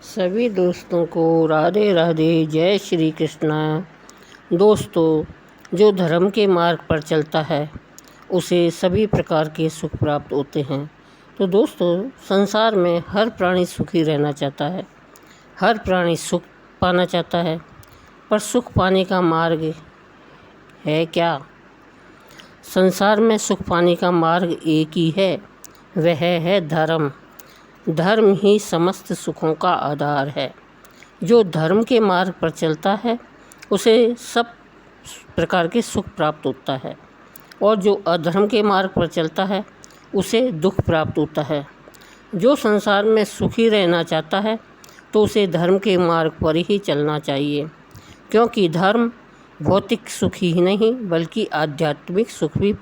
सभी दोस्तों को राधे राधे, जय श्री कृष्णा। दोस्तों, जो धर्म के मार्ग पर चलता है उसे सभी प्रकार के सुख प्राप्त होते हैं। तो दोस्तों, संसार में हर प्राणी सुखी रहना चाहता है, हर प्राणी सुख पाना चाहता है, पर सुख पाने का मार्ग है क्या? संसार में सुख पाने का मार्ग एक ही है, वह है धर्म। धर्म ही समस्त सुखों का आधार है। जो धर्म के मार्ग पर चलता है उसे सब प्रकार के सुख प्राप्त होता है, और जो अधर्म के मार्ग पर चलता है उसे दुख प्राप्त होता है। जो संसार में सुखी रहना चाहता है तो उसे धर्म के मार्ग पर ही चलना चाहिए, क्योंकि धर्म भौतिक सुख ही नहीं बल्कि आध्यात्मिक सुख भी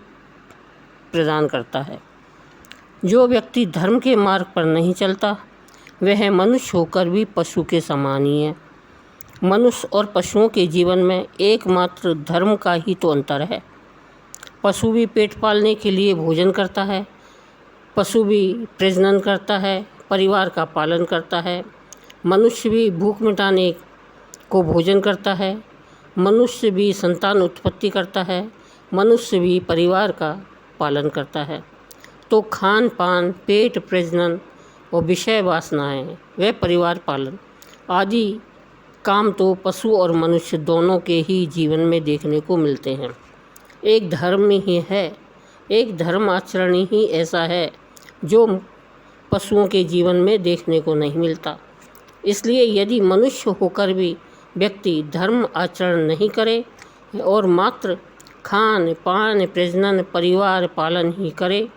प्रदान करता है। जो व्यक्ति धर्म के मार्ग पर नहीं चलता वह मनुष्य होकर भी पशु के समान ही है। मनुष्य और पशुओं के जीवन में एकमात्र धर्म का ही तो अंतर है। पशु भी पेट पालने के लिए भोजन करता है, पशु भी प्रजनन करता है, परिवार का पालन करता है। मनुष्य भी भूख मिटाने को भोजन करता है, मनुष्य भी संतान उत्पत्ति करता है, मनुष्य भी परिवार का पालन करता है। तो खान पान, पेट प्रजनन और विषय वासनाएं, व परिवार पालन आदि काम तो पशु और मनुष्य दोनों के ही जीवन में देखने को मिलते हैं। एक धर्म ही है, एक धर्म आचरण ही ऐसा है जो पशुओं के जीवन में देखने को नहीं मिलता। इसलिए यदि मनुष्य होकर भी व्यक्ति धर्म आचरण नहीं करे और मात्र खान पान, प्रजनन, परिवार पालन ही करे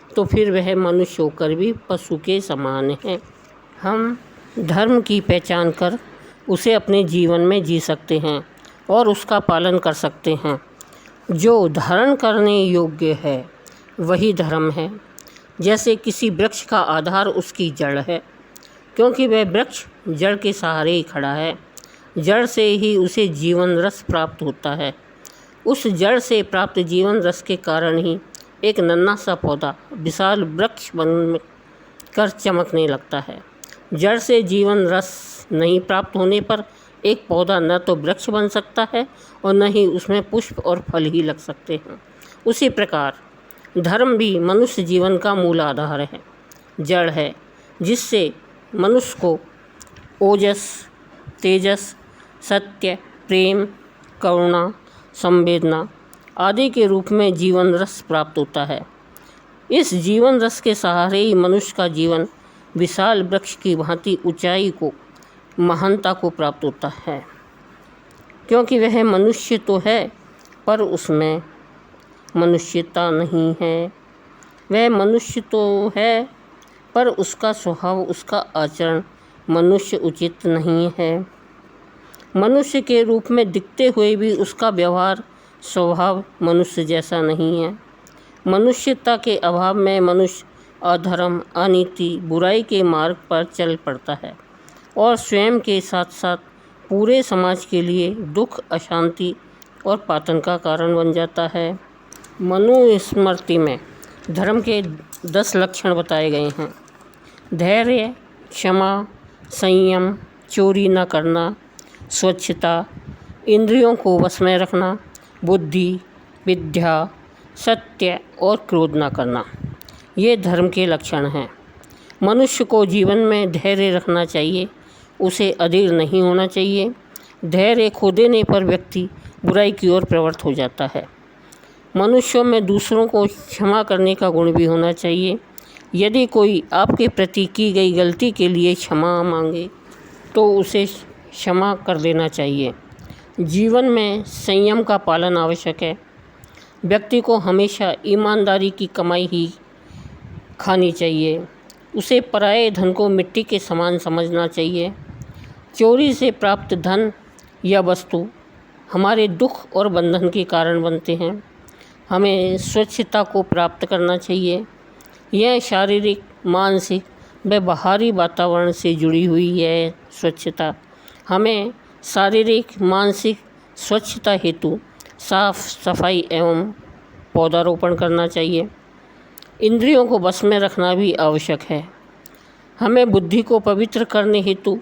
तो फिर वह मनुष्य होकर भी पशु के समान है। हम धर्म की पहचान कर उसे अपने जीवन में जी सकते हैं और उसका पालन कर सकते हैं। जो धारण करने योग्य है वही धर्म है। जैसे किसी वृक्ष का आधार उसकी जड़ है, क्योंकि वह वृक्ष जड़ के सहारे ही खड़ा है। जड़ से ही उसे जीवन रस प्राप्त होता है। उस जड़ से प्राप्त जीवन रस के कारण ही एक नन्हा सा पौधा विशाल वृक्ष बन कर चमकने लगता है। जड़ से जीवन रस नहीं प्राप्त होने पर एक पौधा न तो वृक्ष बन सकता है और न ही उसमें पुष्प और फल ही लग सकते हैं। उसी प्रकार धर्म भी मनुष्य जीवन का मूल आधार है, जड़ है, जिससे मनुष्य को ओजस, तेजस, सत्य, प्रेम, करुणा, संवेदना आदि के रूप में जीवन रस प्राप्त होता है। इस जीवन रस के सहारे ही मनुष्य का जीवन विशाल वृक्ष की भांति ऊंचाई को, महानता को प्राप्त होता है, क्योंकि वह मनुष्य तो है पर उसमें मनुष्यता नहीं है। वह मनुष्य तो है पर उसका स्वभाव, उसका आचरण मनुष्य उचित नहीं है। मनुष्य के रूप में दिखते हुए भी उसका व्यवहार, स्वभाव मनुष्य जैसा नहीं है। मनुष्यता के अभाव में मनुष्य अधर्म, अनीति, बुराई के मार्ग पर चल पड़ता है और स्वयं के साथ साथ पूरे समाज के लिए दुख, अशांति और पातन का कारण बन जाता है। मनुस्मृति में धर्म के 10 लक्षण बताए गए हैं। धैर्य, क्षमा, संयम, चोरी न करना, स्वच्छता, इंद्रियों को वश में रखना, बुद्धि, विद्या, सत्य और क्रोध न करना, ये धर्म के लक्षण हैं। मनुष्य को जीवन में धैर्य रखना चाहिए, उसे अधीर नहीं होना चाहिए। धैर्य खो देने पर व्यक्ति बुराई की ओर प्रवृत्त हो जाता है। मनुष्यों में दूसरों को क्षमा करने का गुण भी होना चाहिए। यदि कोई आपके प्रति की गई गलती के लिए क्षमा मांगे तो उसे क्षमा कर देना चाहिए। जीवन में संयम का पालन आवश्यक है। व्यक्ति को हमेशा ईमानदारी की कमाई ही खानी चाहिए। उसे पराये धन को मिट्टी के समान समझना चाहिए। चोरी से प्राप्त धन या वस्तु हमारे दुख और बंधन के कारण बनते हैं। हमें स्वच्छता को प्राप्त करना चाहिए। यह शारीरिक, मानसिक व बाहरी वातावरण से जुड़ी हुई है स्वच्छता। हमें शारीरिक, मानसिक स्वच्छता हेतु साफ सफाई एवं पौधारोपण करना चाहिए। इंद्रियों को बस में रखना भी आवश्यक है। हमें बुद्धि को पवित्र करने हेतु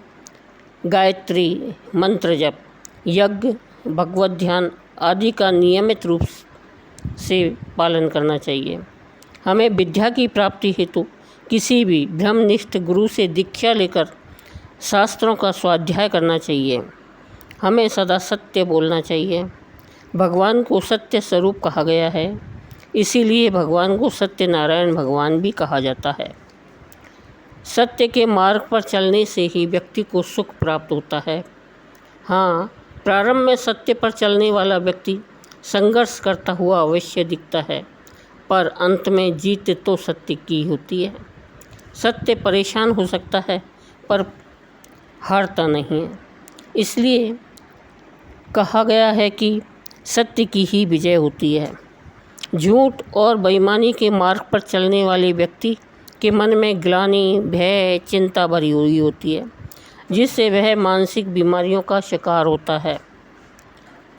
गायत्री मंत्र जप, यज्ञ, भगवत ध्यान आदि का नियमित रूप से पालन करना चाहिए। हमें विद्या की प्राप्ति हेतु किसी भी ब्रह्मनिष्ठ गुरु से दीक्षा लेकर शास्त्रों का स्वाध्याय करना चाहिए। हमें सदा सत्य बोलना चाहिए। भगवान को सत्य स्वरूप कहा गया है, इसीलिए भगवान को सत्यनारायण भगवान भी कहा जाता है। सत्य के मार्ग पर चलने से ही व्यक्ति को सुख प्राप्त होता है। हाँ, प्रारंभ में सत्य पर चलने वाला व्यक्ति संघर्ष करता हुआ अवश्य दिखता है, पर अंत में जीत तो सत्य की होती है। सत्य परेशान हो सकता है पर हारता नहीं है। इसलिए कहा गया है कि सत्य की ही विजय होती है। झूठ और बेईमानी के मार्ग पर चलने वाले व्यक्ति के मन में ग्लानि, भय, चिंता भरी हुई होती है, जिससे वह मानसिक बीमारियों का शिकार होता है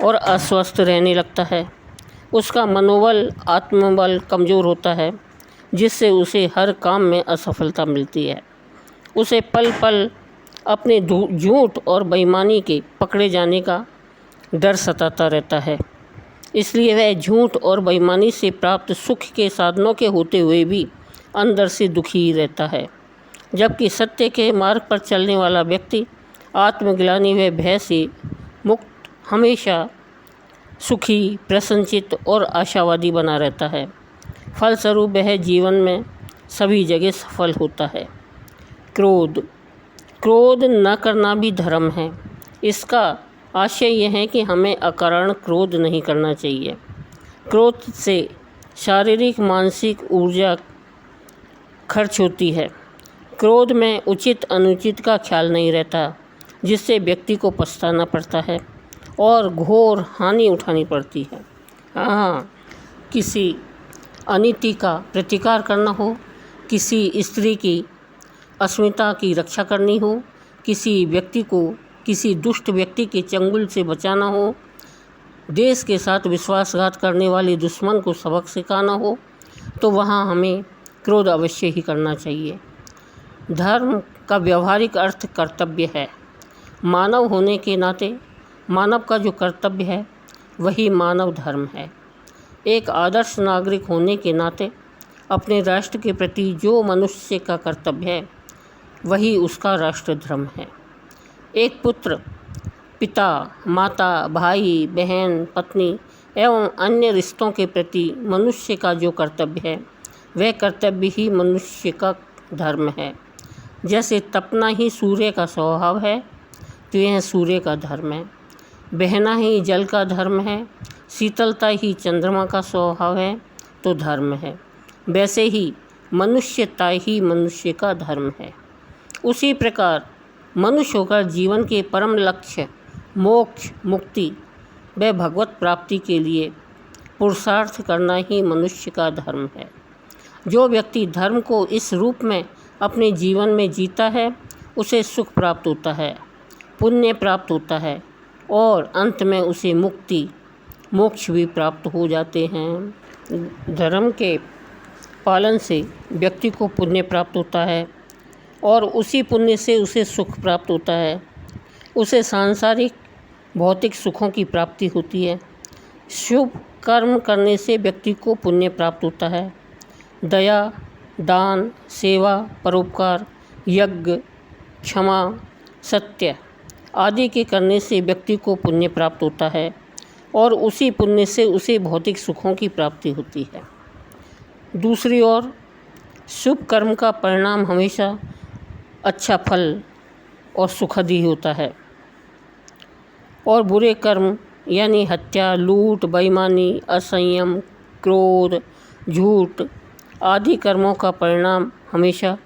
और अस्वस्थ रहने लगता है। उसका मनोबल, आत्मबल कमज़ोर होता है, जिससे उसे हर काम में असफलता मिलती है। उसे पल पल अपने झूठ और बेईमानी के पकड़े जाने का डर सताता रहता है। इसलिए वह झूठ और बेईमानी से प्राप्त सुख के साधनों के होते हुए भी अंदर से दुखी ही रहता है, जबकि सत्य के मार्ग पर चलने वाला व्यक्ति आत्मग्लानि व भय से मुक्त हमेशा सुखी, प्रसन्नचित्त और आशावादी बना रहता है। फलस्वरूप वह जीवन में सभी जगह सफल होता है। क्रोध न करना भी धर्म है। इसका आशय यह है कि हमें अकारण क्रोध नहीं करना चाहिए। क्रोध से शारीरिक मानसिक ऊर्जा खर्च होती है। क्रोध में उचित अनुचित का ख्याल नहीं रहता, जिससे व्यक्ति को पछताना पड़ता है और घोर हानि उठानी पड़ती है। हाँ, किसी अनीति का प्रतिकार करना हो, किसी स्त्री की अस्मिता की रक्षा करनी हो, किसी व्यक्ति को किसी दुष्ट व्यक्ति के चंगुल से बचाना हो, देश के साथ विश्वासघात करने वाले दुश्मन को सबक सिखाना हो, तो वहाँ हमें क्रोध अवश्य ही करना चाहिए। धर्म का व्यावहारिक अर्थ कर्तव्य है। मानव होने के नाते मानव का जो कर्तव्य है वही मानव धर्म है। एक आदर्श नागरिक होने के नाते अपने राष्ट्र के प्रति जो मनुष्य का कर्तव्य है वही उसका राष्ट्र धर्म है। एक पुत्र पिता, माता, भाई, बहन, पत्नी एवं अन्य रिश्तों के प्रति मनुष्य का जो कर्तव्य है वह कर्तव्य ही मनुष्य का धर्म है। जैसे तपना ही सूर्य का स्वभाव है तो यह सूर्य का धर्म है। बहना ही जल का धर्म है, शीतलता ही चंद्रमा का स्वभाव है तो धर्म है। वैसे ही मनुष्यता ही मनुष्य का धर्म है। उसी प्रकार मनुष्य होकर जीवन के परम लक्ष्य मोक्ष, मुक्ति व भगवत प्राप्ति के लिए पुरुषार्थ करना ही मनुष्य का धर्म है। जो व्यक्ति धर्म को इस रूप में अपने जीवन में जीता है उसे सुख प्राप्त होता है, पुण्य प्राप्त होता है और अंत में उसे मुक्ति, मोक्ष भी प्राप्त हो जाते हैं। धर्म के पालन से व्यक्ति को पुण्य प्राप्त होता है और उसी पुण्य से उसे सुख प्राप्त होता है। उसे सांसारिक भौतिक सुखों की प्राप्ति होती है। शुभ कर्म करने से व्यक्ति को पुण्य प्राप्त होता है। दया, दान, सेवा, परोपकार, यज्ञ, क्षमा, सत्य आदि के करने से व्यक्ति को पुण्य प्राप्त होता है और उसी पुण्य से उसे भौतिक सुखों की प्राप्ति होती है। दूसरी ओर शुभ कर्म का परिणाम हमेशा अच्छा फल और सुखद ही होता है और बुरे कर्म यानी हत्या, लूट, बेईमानी, असंयम, क्रोध, झूठ आदि कर्मों का परिणाम हमेशा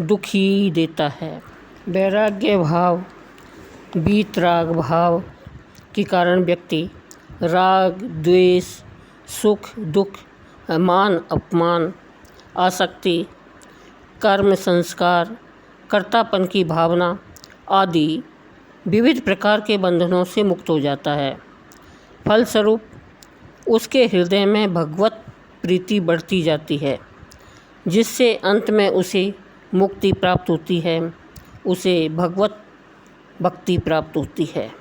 दुखी देता है। वैराग्य भाव, वीतराग भाव के कारण व्यक्ति राग, द्वेष, सुख, दुख, मान, अपमान, आसक्ति, कर्म संस्कार, कर्तापन की भावना आदि विविध प्रकार के बंधनों से मुक्त हो जाता है। फलस्वरूप उसके हृदय में भगवत प्रीति बढ़ती जाती है, जिससे अंत में उसे मुक्ति प्राप्त होती है। उसे भगवत भक्ति प्राप्त होती है।